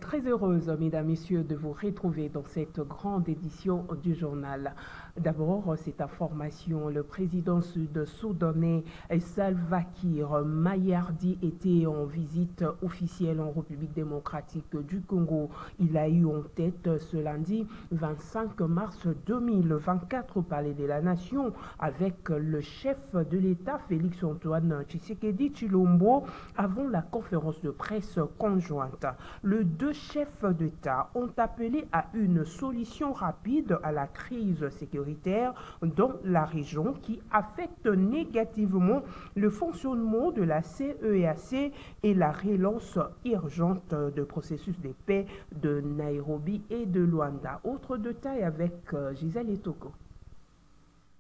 Très heureuse, mesdames, messieurs, de vous retrouver dans cette grande édition du journal. D'abord, cette information, le président sud-soudanais Salva Kiir Mayardi était en visite officielle en République démocratique du Congo. Il a eu en tête ce lundi 25 mars 2024 au Palais de la Nation avec le chef de l'État Félix-Antoine Tshisekedi Tshilombo avant la conférence de presse conjointe. Les deux chefs d'État ont appelé à une solution rapide à la crise sécuritaire dans la région qui affecte négativement le fonctionnement de la CEEAC et la relance urgente du processus de paix de Nairobi et de Luanda. Autre détail avec Gisèle Etoko.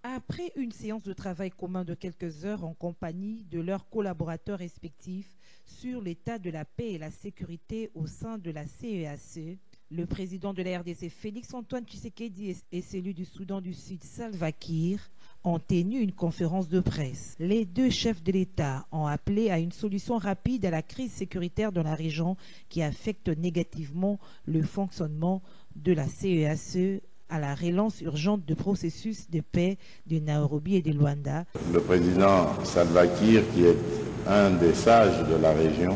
Après une séance de travail commun de quelques heures en compagnie de leurs collaborateurs respectifs sur l'état de la paix et la sécurité au sein de la CEEAC, le président de la RDC Félix-Antoine Tshisekedi et celui du Soudan du Sud Salva Kiir ont tenu une conférence de presse. Les deux chefs de l'État ont appelé à une solution rapide à la crise sécuritaire dans la région qui affecte négativement le fonctionnement de la CEEAC à la relance urgente du processus de paix de Nairobi et de Luanda. Le président Salva Kiir, qui est un des sages de la région,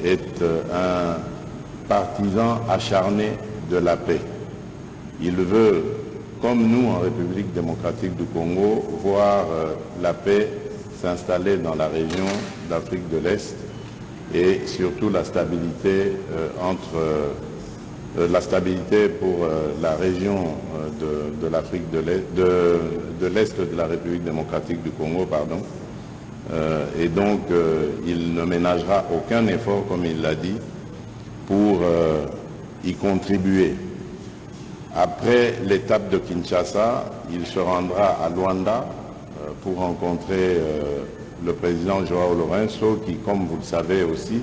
est un partisan acharné de la paix. Il veut, comme nous en République démocratique du Congo, voir la paix s'installer dans la région d'Afrique de l'Est et surtout la stabilité la stabilité pour la région de l'Afrique de l'Est de la République démocratique du Congo, pardon. Et donc, il ne ménagera aucun effort, comme il l'a dit, pour y contribuer. Après l'étape de Kinshasa, il se rendra à Luanda pour rencontrer le président João Lourenço, qui, comme vous le savez aussi,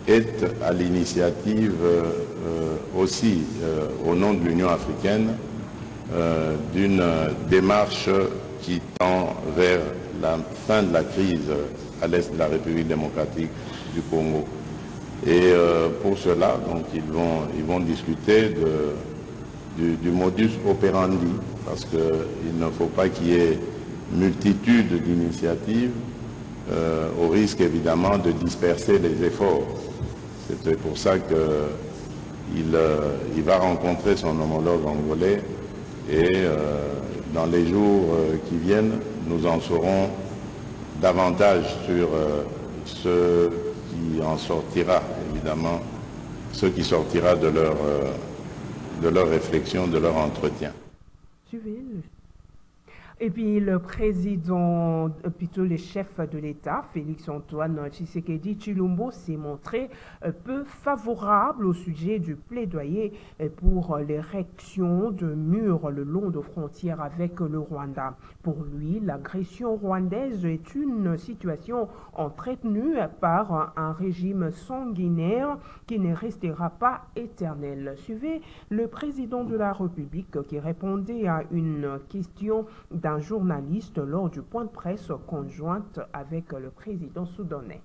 est à l'initiative aussi au nom de l'Union africaine d'une démarche qui tend vers la fin de la crise à l'est de la République démocratique du Congo. Et pour cela, donc, ils vont discuter du modus operandi, parce qu'il ne faut pas qu'il y ait multitude d'initiatives au risque évidemment de disperser les efforts. C'est pour ça qu'il va rencontrer son homologue angolais et dans les jours qui viennent, nous en saurons davantage sur ce qui en sortira, évidemment, ce qui sortira de leur réflexion, de leur entretien. Suivez le... Et puis le président, plutôt le chef de l'État, Félix-Antoine Tshisekedi Tshilombo, s'est montré peu favorable au sujet du plaidoyer pour l'érection de murs le long de frontières avec le Rwanda. Pour lui, l'agression rwandaise est une situation entretenue par un régime sanguinaire qui ne restera pas éternel. Suivez le président de la République qui répondait à une question d'un journaliste lors du point de presse conjointe avec le président soudanais.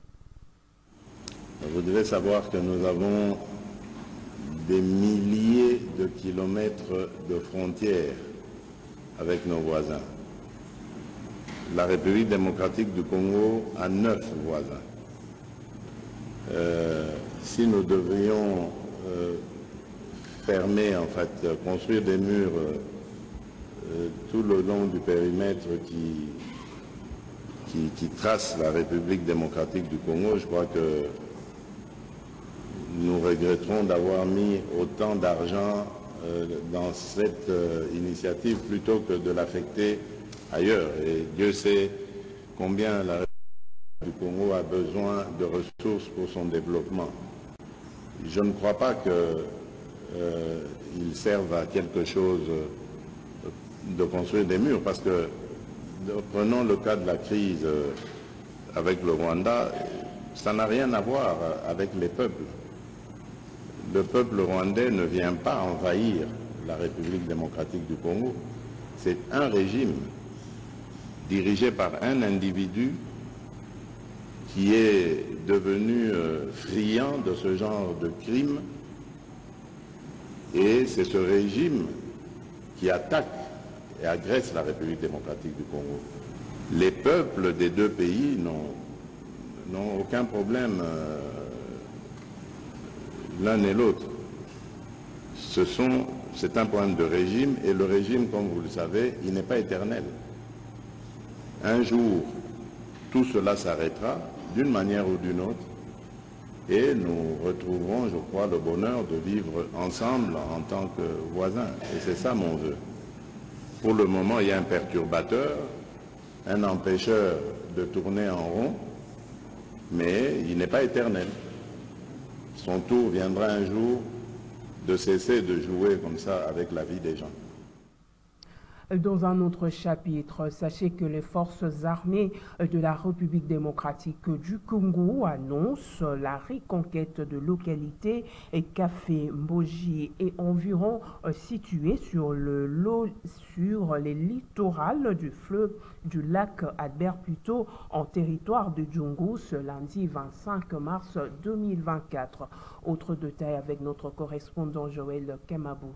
Vous devez savoir que nous avons des milliers de kilomètres de frontières avec nos voisins. La République démocratique du Congo a 9 voisins. Si nous devrions fermer, en fait, construire des murs tout le long du périmètre qui trace la République démocratique du Congo, je crois que nous regretterons d'avoir mis autant d'argent dans cette initiative plutôt que de l'affecter ailleurs. Et Dieu sait combien la République du Congo a besoin de ressources pour son développement. Je ne crois pas qu'il serve à quelque chose de construire des murs, parce que prenons le cas de la crise avec le Rwanda, ça n'a rien à voir avec les peuples. Le peuple rwandais ne vient pas envahir la République démocratique du Congo. C'est un régime dirigé par un individu qui est devenu friand de ce genre de crime, et c'est ce régime qui attaque et agresse la République démocratique du Congo. Les peuples des deux pays n'ont aucun problème l'un et l'autre. C'est un problème de régime, et le régime, comme vous le savez, il n'est pas éternel. Un jour, tout cela s'arrêtera d'une manière ou d'une autre, et nous retrouverons, je crois, le bonheur de vivre ensemble en tant que voisins. Et c'est ça mon vœu. Pour le moment, il y a un perturbateur, un empêcheur de tourner en rond, mais il n'est pas éternel. Son tour viendra un jour de cesser de jouer comme ça avec la vie des gens. Dans un autre chapitre, sachez que les forces armées de la République démocratique du Congo annoncent la reconquête de localités et Café Mboji et environ situées sur les littorales du fleuve du lac Albert, plutôt en territoire de Djongo, ce lundi 25 mars 2024. Autre détail avec notre correspondant Joël Kemabou.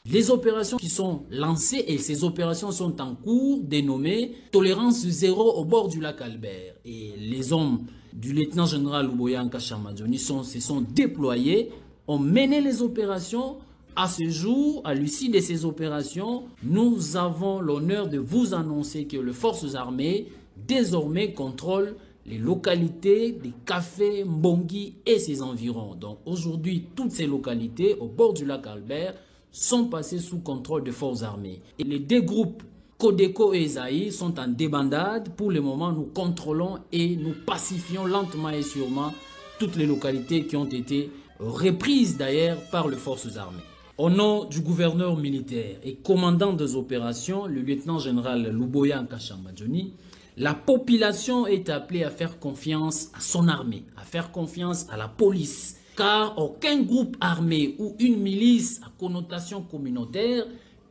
Les opérations qui sont lancées, et ces opérations sont en cours, dénommées Tolérance zéro au bord du lac Albert. Et les hommes du lieutenant-général Luboya Nkasha-Madjoni se sont déployés, ont mené les opérations. À ce jour, à l'issue de ces opérations, nous avons l'honneur de vous annoncer que les forces armées désormais contrôlent les localités des cafés Mbongi et ses environs. Donc aujourd'hui, toutes ces localités au bord du lac Albert sont passés sous contrôle des forces armées. Et les deux groupes, Kodeko et Esaïe, sont en débandade. Pour le moment, nous contrôlons et nous pacifions lentement et sûrement toutes les localités qui ont été reprises d'ailleurs par les forces armées. Au nom du gouverneur militaire et commandant des opérations, le lieutenant-général Luboya Nkasha-Madjoni, la population est appelée à faire confiance à son armée, à faire confiance à la police, car aucun groupe armé ou une milice à connotation communautaire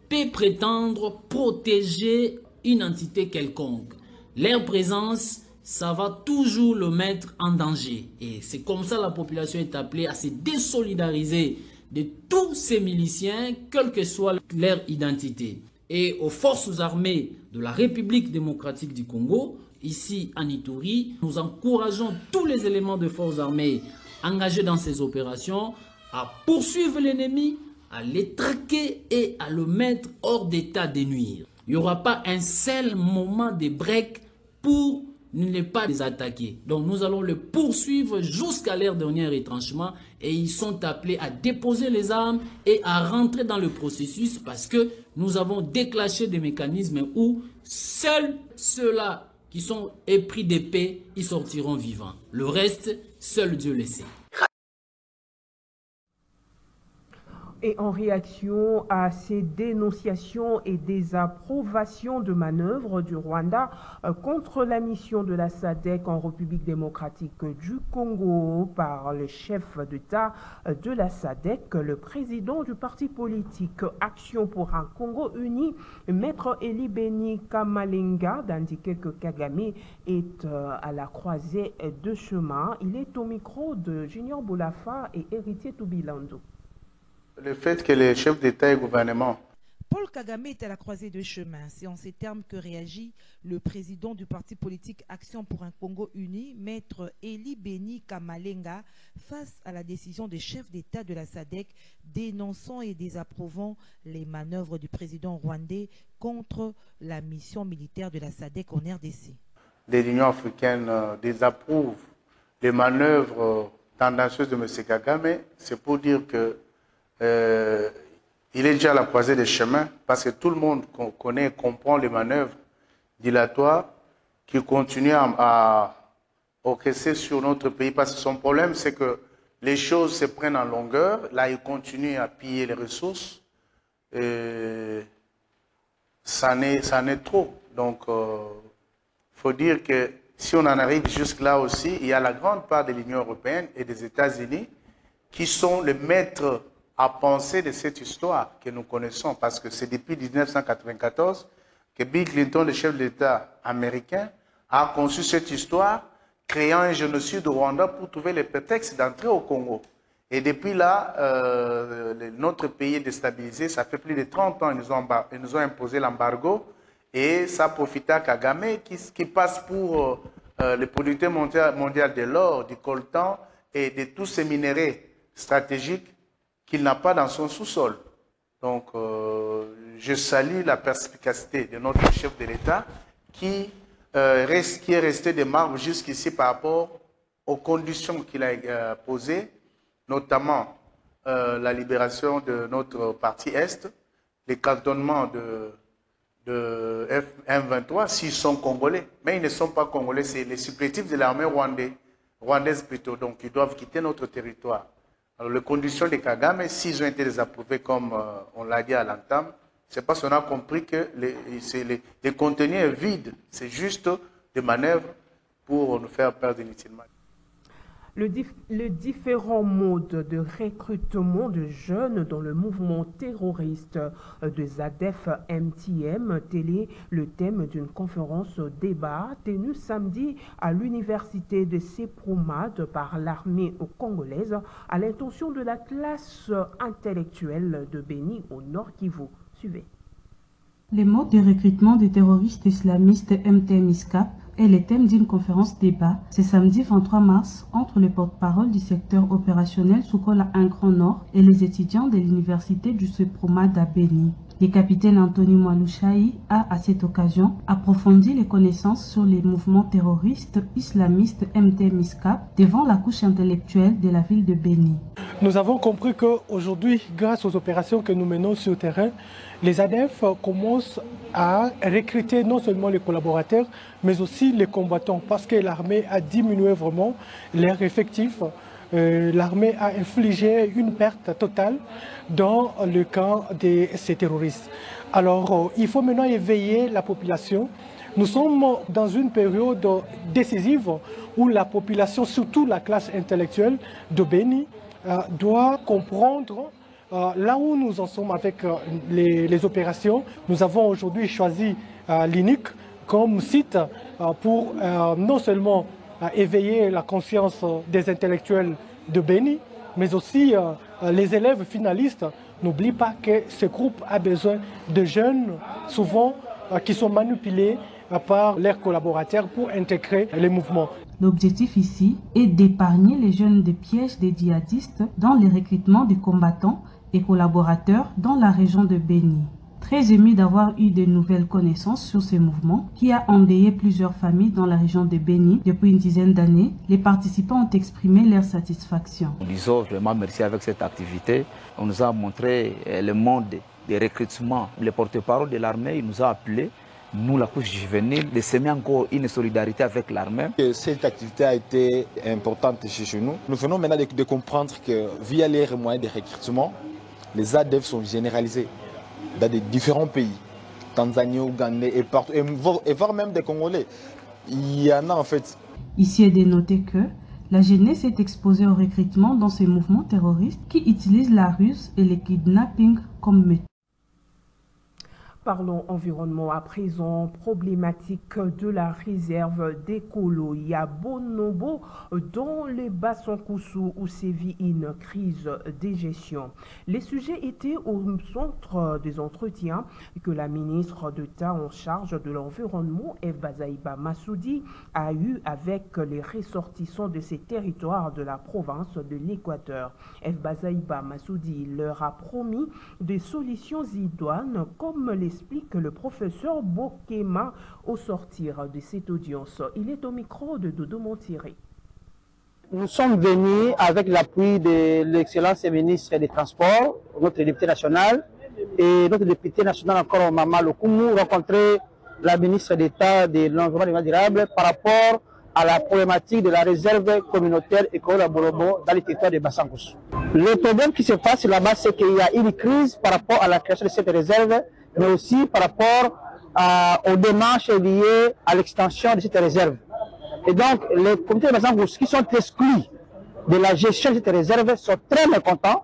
peut prétendre protéger une entité quelconque. Leur présence, ça va toujours le mettre en danger. Et c'est comme ça que la population est appelée à se désolidariser de tous ces miliciens, quelle que soit leur identité. Et aux forces armées de la République démocratique du Congo, ici en Ituri, nous encourageons tous les éléments de forces armées engagés dans ces opérations à poursuivre l'ennemi, à les traquer et à le mettre hors d'état de nuire. Il n'y aura pas un seul moment de break pour ne pas les attaquer. Donc nous allons le poursuivre jusqu'à leur dernier retranchement, et ils sont appelés à déposer les armes et à rentrer dans le processus, parce que nous avons déclenché des mécanismes où seuls ceux-là qui sont épris d'épée, ils sortiront vivants. Le reste, seul Dieu le sait. Et en réaction à ces dénonciations et désapprobations de manœuvres du Rwanda contre la mission de la SADC en République démocratique du Congo par le chef d'État de la SADC, le président du parti politique Action pour un Congo uni, Maître Eli Beni Kamalenga, d'indiquer que Kagame est à la croisée de chemin. Il est au micro de Junior Boulafa et Héritier Toubilando. Le fait que les chefs d'État et gouvernement... Paul Kagame est à la croisée de chemin. C'est en ces termes que réagit le président du parti politique Action pour un Congo uni, Maître Eli Beni Kamalenga, face à la décision des chefs d'État de la SADC dénonçant et désapprouvant les manœuvres du président rwandais contre la mission militaire de la SADC en RDC. L'Union africaine désapprouve les manœuvres tendancieuses de M. Kagame. C'est pour dire que il est déjà à la croisée des chemins, parce que tout le monde connaît et comprend les manœuvres dilatoires qui continuent à orchestrer sur notre pays. Parce que son problème, c'est que les choses se prennent en longueur. Là, il continue à piller les ressources. Ça en est trop. Donc, il faut dire que si on en arrive jusque-là aussi, il y a la grande part de l'Union européenne et des États-Unis qui sont les maîtres à penser de cette histoire que nous connaissons, parce que c'est depuis 1994 que Bill Clinton, le chef de l'État américain, a conçu cette histoire créant un génocide au Rwanda pour trouver les prétextes d'entrer au Congo. Et depuis là, notre pays est déstabilisé. Ça fait plus de 30 ans qu'ils nous ont imposé l'embargo. Et ça profite à Kagame qui passe pour le producteur mondial de l'or, du coltan et de tous ces minéraux stratégiques qu'il n'a pas dans son sous-sol. Donc, je salue la perspicacité de notre chef de l'État qui est resté de marbre jusqu'ici par rapport aux conditions qu'il a posées, notamment la libération de notre parti Est, les cantonnements de M23, s'ils sont congolais. Mais ils ne sont pas congolais, c'est les supplétifs de l'armée rwandaise plutôt. Donc, ils doivent quitter notre territoire. Alors, les conditions de Kagame, s'ils ont été désapprouvées comme on l'a dit à l'entame, c'est parce qu'on a compris que le contenu est vide. C'est juste des manœuvres pour nous faire perdre inutilement. Les différents modes de recrutement de jeunes dans le mouvement terroriste de ZADF-MTM, tel est le thème d'une conférence débat tenue samedi à l'université de Sepromad par l'armée congolaise à l'intention de la classe intellectuelle de Béni au Nord Kivu. Suivez. Les modes de recrutement des terroristes islamistes MTM-ISCAP est le thème d'une conférence débat ce samedi 23 mars entre le porte-parole du secteur opérationnel Soukola 1 Grand Nord et les étudiants de l'université du Sepromad à Béni. Le capitaine Anthony Mwalushaï a, à cette occasion, approfondi les connaissances sur les mouvements terroristes islamistes MTM-ISCAP devant la couche intellectuelle de la ville de Béni. Nous avons compris qu'aujourd'hui, grâce aux opérations que nous menons sur le terrain, les ADF commencent à recruter non seulement les collaborateurs, mais aussi les combattants, parce que l'armée a diminué vraiment leur effectif. L'armée a infligé une perte totale dans le camp de ces terroristes. Alors, il faut maintenant éveiller la population. Nous sommes dans une période décisive où la population, surtout la classe intellectuelle de Béni, doit comprendre là où nous en sommes avec les opérations. Nous avons aujourd'hui choisi l'INIC comme site pour non seulement éveiller la conscience des intellectuels de Béni, mais aussi les élèves finalistes. N'oublie pas que ce groupe a besoin de jeunes, souvent qui sont manipulés par leurs collaborateurs pour intégrer les mouvements. L'objectif ici est d'épargner les jeunes des pièges des djihadistes dans les recrutements des combattants et collaborateurs dans la région de Béni. Très ému d'avoir eu de nouvelles connaissances sur ces mouvements qui a endeuillé plusieurs familles dans la région de Béni depuis une dizaine d'années, les participants ont exprimé leur satisfaction. Nous disons vraiment merci avec cette activité. On nous a montré le monde des recrutements. Le porte-parole de l'armée nous a appelés, nous la couche juvénile, de semer encore une solidarité avec l'armée. Cette activité a été importante chez nous. Nous venons maintenant de comprendre que via les moyens de recrutement, les ADF sont généralisés dans des différents pays, Tanzanie, Ouganda et partout, et voire même des Congolais. Il y en a en fait. Ici est de noter que la jeunesse est exposée au recrutement dans ces mouvements terroristes qui utilisent la ruse et le kidnapping comme méthode. Parlons environnement à présent, problématique de la réserve d'écolo Yabonobo dans les Bassankoussou où sévit une crise de gestion. Les sujets étaient au centre des entretiens que la ministre d'État en charge de l'environnement, Eve Bazaïba Massoudi, a eu avec les ressortissants de ces territoires de la province de l'Équateur. Eve Bazaïba Massoudi leur a promis des solutions idoines comme l'explique le professeur Bokema au sortir de cette audience. Il est au micro de Dodo Montiré. Nous sommes venus avec l'appui de l'excellence ministre des Transports, notre député national, et notre député national encore Mama Lokumu, rencontrer la ministre d'État de l'Environnement durable par rapport à la problématique de la réserve communautaire École Borobo dans les territoires de Bassankoussou. Le problème qui se passe là-bas, c'est qu'il y a une crise par rapport à la création de cette réserve, mais aussi par rapport aux démarches liées à l'extension de cette réserve. Et donc, les comités de Bassankoussou qui sont exclus de la gestion de cette réserve sont très mécontents.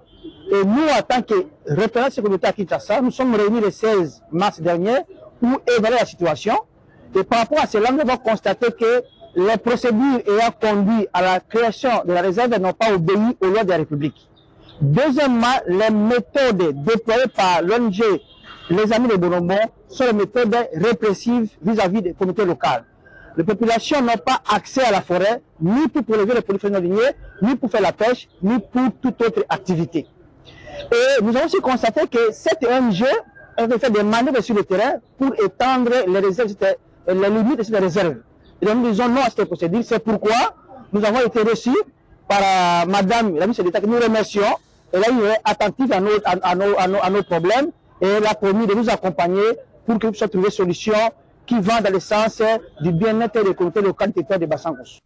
Et nous, en tant que représentants de cette communauté à Kinshasa, nous sommes réunis le 16 mars dernier pour évaluer la situation. Et par rapport à cela, nous avons constaté que les procédures ayant conduit à la création de la réserve n'ont pas obéi aux lois de la République. Deuxièmement, les méthodes déployées par l'ONG Les Amis de Bonobo sont les méthodes répressives vis-à-vis des communautés locales. Les populations n'ont pas accès à la forêt, ni pour prélever les produits non lignés, ni pour faire la pêche, ni pour toute autre activité. Et nous avons aussi constaté que cette ONG a fait des manœuvres sur le terrain pour étendre les réserves, les limites de ces réserves. Et donc nous disons non à cette procédure. C'est pourquoi nous avons été reçus par Madame la ministre d'État que nous remercions. Elle est attentive à nos problèmes et elle a promis de nous accompagner pour que nous puissions trouver des solutions qui vont dans le sens du bien-être des communautés locales de Bassangos.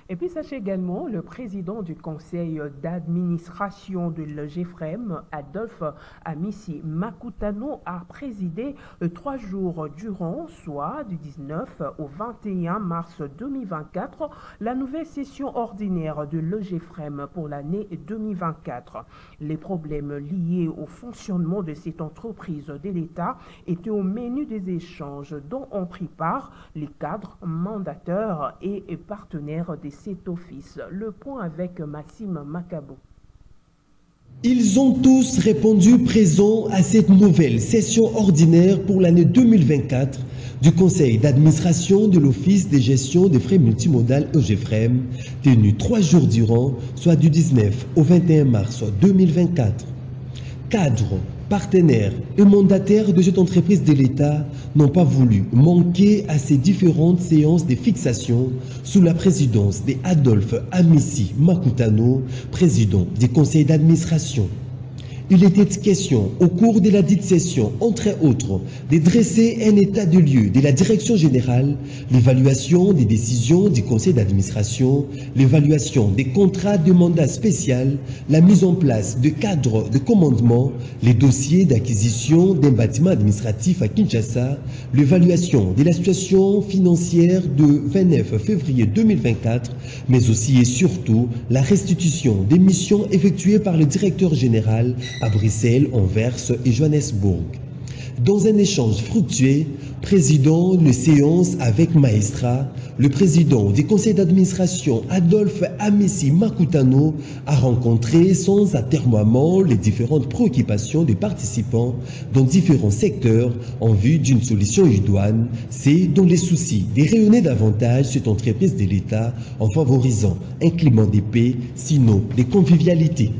Et puis sachez également, le président du conseil d'administration de l'EGFREM, Adolphe Amissi Makutano, a présidé 3 jours durant, soit du 19 au 21 mars 2024, la nouvelle session ordinaire de l'EGFREM pour l'année 2024. Les problèmes liés au fonctionnement de cette entreprise de l'État étaient au menu des échanges dont ont pris part les cadres, mandateurs et partenaires des cet office. Le point avec Maxime Macabo. Ils ont tous répondu présents à cette nouvelle session ordinaire pour l'année 2024 du conseil d'administration de l'Office de gestion des frais multimodal EGFREM, tenu 3 jours durant, soit du 19 au 21 mars 2024. Cadres, partenaires et mandataires de cette entreprise de l'État n'ont pas voulu manquer à ces différentes séances de fixation sous la présidence d'Adolphe Amissi Makutano, président du conseil d'administration. Il était question, au cours de la dite session, entre autres, de dresser un état de lieu de la direction générale, l'évaluation des décisions du conseil d'administration, l'évaluation des contrats de mandat spécial, la mise en place de cadres de commandement, les dossiers d'acquisition d'un bâtiment administratif à Kinshasa, l'évaluation de la situation financière de 29 février 2024, mais aussi et surtout la restitution des missions effectuées par le directeur général à Bruxelles, Anvers et Johannesburg. Dans un échange fructueux, président de séance avec Maestra, le président du conseil d'administration Adolphe Amissi Makutano a rencontré sans atermoiement les différentes préoccupations des participants dans différents secteurs en vue d'une solution idoine. C'est dans les soucis de rayonner davantage cette entreprise de l'État en favorisant un climat de paix, sinon de convivialité.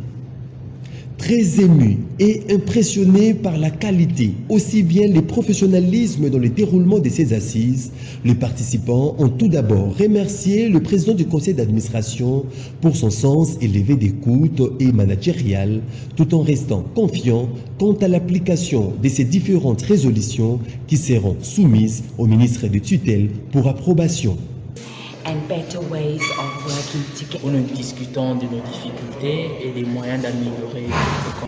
Très ému et impressionné par la qualité, aussi bien le professionnalisme dans le déroulement de ces assises, les participants ont tout d'abord remercié le président du conseil d'administration pour son sens élevé d'écoute et managérial, tout en restant confiants quant à l'application de ces différentes résolutions qui seront soumises au ministre de tutelle pour approbation. Nous discutons de nos difficultés et des moyens d'améliorer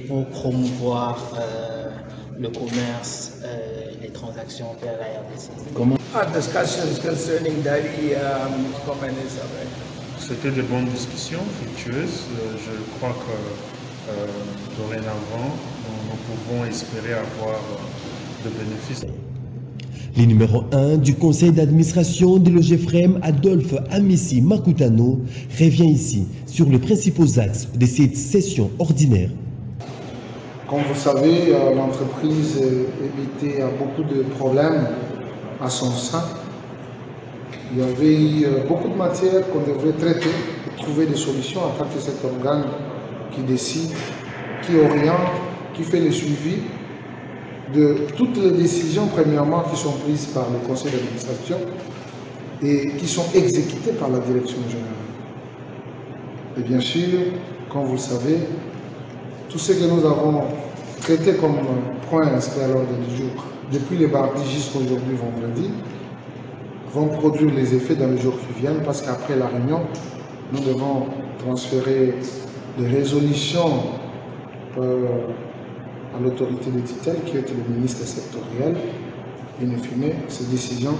pour promouvoir le commerce, les transactions vers la RDC. C'était de bonnes discussions fructueuses. Je crois que dorénavant, nous pouvons espérer avoir de bénéfices. Le numéro 1 du conseil d'administration de l'EGFREM, Adolphe Amissi Makutano, revient ici sur les principaux axes de cette session ordinaire. Comme vous savez, l'entreprise émettait beaucoup de problèmes à son sein. Il y avait eu beaucoup de matières qu'on devrait traiter et trouver des solutions en tant que cet organe qui décide, qui oriente, qui fait le suivi de toutes les décisions, premièrement, qui sont prises par le conseil d'administration et qui sont exécutées par la direction générale. Et bien sûr, comme vous le savez, tout ce que nous avons traité comme point inscrit à l'ordre du jour, depuis les mardis jusqu'à aujourd'hui, vendredi, vont produire les effets dans les jours qui viennent, parce qu'après la réunion, nous devons transférer des résolutions à l'autorité de tutelle qui est le ministre sectoriel. In fine, ces décisions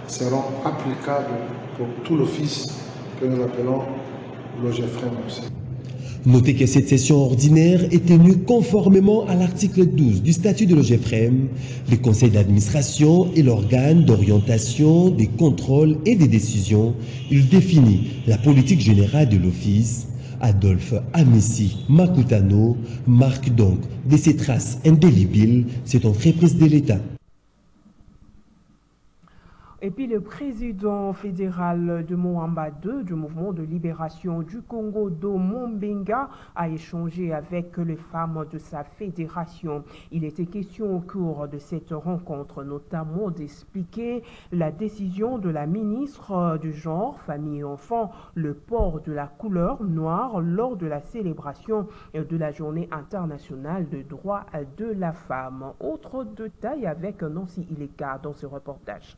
seront applicables pour tout l'office que nous appelons l'OGFREM aussi. Notez que cette session ordinaire est tenue conformément à l'article 12 du statut de l'OGFREM. Le conseil d'administration est l'organe d'orientation, des contrôles et des décisions. Il définit la politique générale de l'office. Adolphe Amissi Makutano marque donc de ses traces indélébiles cette entreprise de l'État. Et puis le président fédéral de Moamba II, du mouvement de libération du Congo, Domo Mbenga, a échangé avec les femmes de sa fédération. Il était question au cours de cette rencontre notamment d'expliquer la décision de la ministre du Genre, Famille et Enfants, le port de la couleur noire lors de la célébration de la Journée internationale des droits de la femme. Autre détail avec Nancy Ileka dans ce reportage.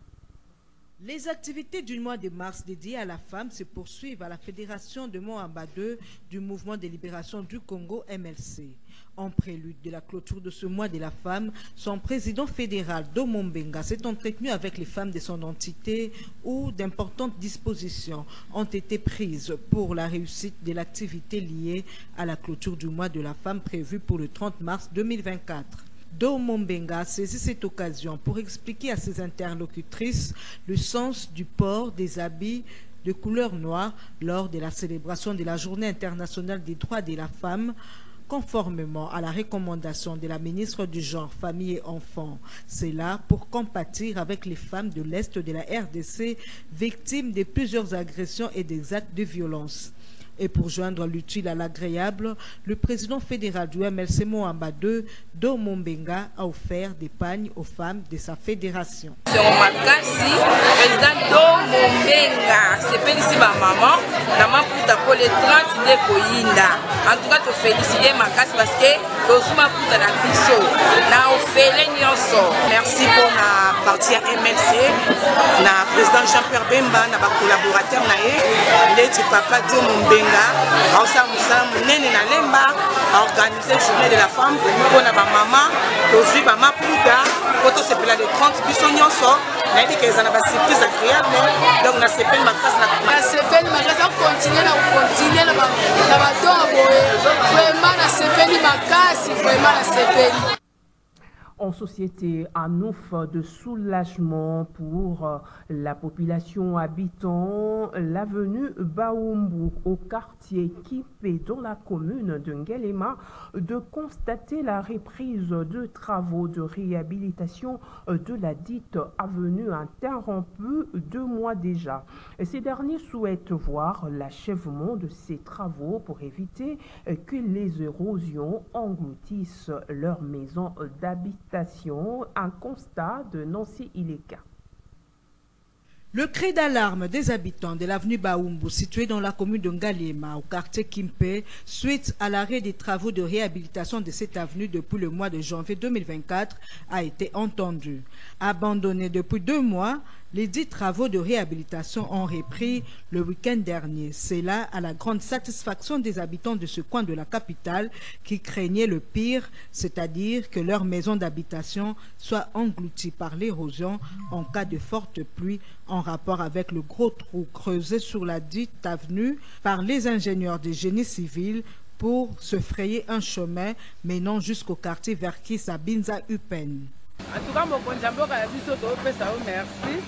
Les activités du mois de mars dédiées à la femme se poursuivent à la Fédération de Moamba II du Mouvement de libération du Congo, MLC. En prélude de la clôture de ce mois de la femme, son président fédéral, Domo Mbenga, s'est entretenu avec les femmes de son entité où d'importantes dispositions ont été prises pour la réussite de l'activité liée à la clôture du mois de la femme prévue pour le 30 mars 2024. Domo Mbenga saisit cette occasion pour expliquer à ses interlocutrices le sens du port des habits de couleur noire lors de la célébration de la Journée internationale des droits de la femme, conformément à la recommandation de la ministre du Genre, Famille et Enfants. C'est là pour compatir avec les femmes de l'Est de la RDC victimes de plusieurs agressions et des actes de violence. Et pour joindre l'utile à l'agréable, le président fédéral du MLC Moamba II, Domo Mbenga, a offert des pagnes aux femmes de sa fédération. Makasi, président Domo Mbenga, c'est félicité ma maman, maman pour les 30 de Koyinda. En tout cas, tu félicite Makasi parce que Dosuma pour la biso, na ofele nyonso. Merci pour la partie MLC, na président Jean-Pierre Bemba, na collaborateur nae, le papa Domo Mbenga. Organiser la journée de la femme pour la maman, aussi maman Pouda, pour se faire les 30 bisognos, mais dit qu'ils ont une surprise agréable, donc on a se fait ma face la CPN, ma raison continuer la vraiment la CPN ma casse, vraiment la CPN. En société, un offre de soulagement pour la population habitant l'avenue Baoumbu au quartier Kipé dans la commune de Ngelema de constater la reprise de travaux de réhabilitation de la dite avenue interrompue 2 mois déjà. Ces derniers souhaitent voir l'achèvement de ces travaux pour éviter que les érosions engloutissent leurs maisons d'habitation. Un constat de Nancy Ileka. Le cri d'alarme des habitants de l'avenue Baoumbu, située dans la commune de Ngalema, au quartier Kimpe, suite à l'arrêt des travaux de réhabilitation de cette avenue depuis le mois de janvier 2024, a été entendu. Abandonnés depuis 2 mois, les 10 travaux de réhabilitation ont repris le week-end dernier. C'est là à la grande satisfaction des habitants de ce coin de la capitale qui craignaient le pire, c'est-à-dire que leur maison d'habitation soit engloutie par l'érosion en cas de forte pluie en rapport avec le gros trou creusé sur la dite avenue par les ingénieurs de génie civil pour se frayer un chemin menant jusqu'au quartier Verkis à Binza Upen. En tout cas, mon conjamboka a vu ça, merci.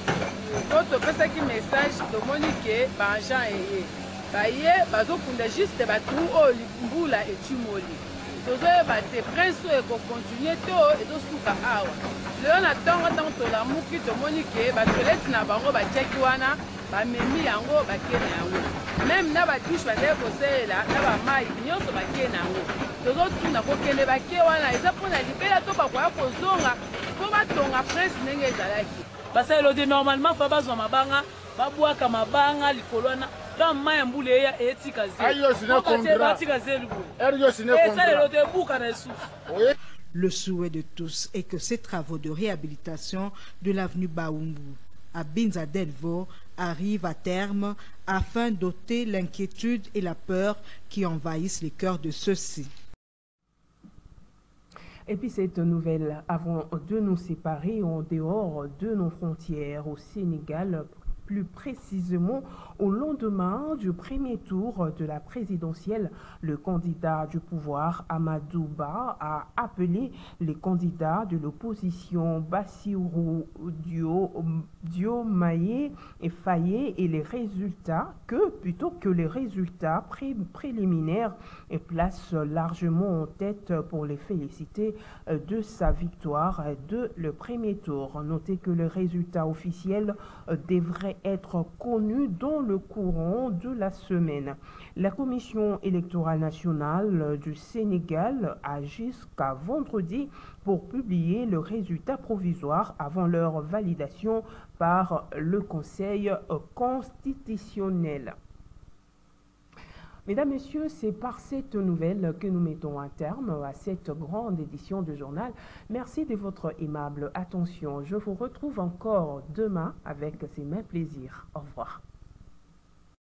Notre petit message de Monique, Banjan et Baye, Bazokunda juste Batou, Mbula et Tumoli. Tozoe Bate, Prince et continuer et Dosuka Awa. Léon attend tant la Mouki de Monique, Batolet Nabango, Bachekiwana, Bamemi Yango, Bakene Yango. Même Nabatouche, Badekose, là, Nabamai, Nyoso Bakene Yango. Tozo Tuna Kokele Bakewana, et ça pour la libérer, Toba Kozonga. Parce que normalement, Fabas Mabanga, Babouaka Mabanga, Likolona, dans Mayamboulé et Tikazi. Le souhait de tous est que ces travaux de réhabilitation de l'avenue Baoumbu à Binza Delvaux arrivent à terme afin d'ôter l'inquiétude et la peur qui envahissent les cœurs de ceux-ci. Et puis cette nouvelle, avant de nous séparer en dehors de nos frontières au Sénégal, plus précisément au lendemain du premier tour de la présidentielle. Le candidat du pouvoir, Amadou Ba, a appelé les candidats de l'opposition Bassirou Diomaye et Faye et les résultats plutôt que les résultats préliminaires et place largement en tête pour les féliciter de sa victoire de le premier tour. Notez que les résultats officiels devraient être connus dans le courant de la semaine. La Commission électorale nationale du Sénégal a jusqu'à vendredi pour publier le résultat provisoire avant leur validation par le Conseil constitutionnel. Mesdames, Messieurs, c'est par cette nouvelle que nous mettons un terme à cette grande édition du journal. Merci de votre aimable attention. Je vous retrouve encore demain avec ces mêmes plaisirs. Au revoir.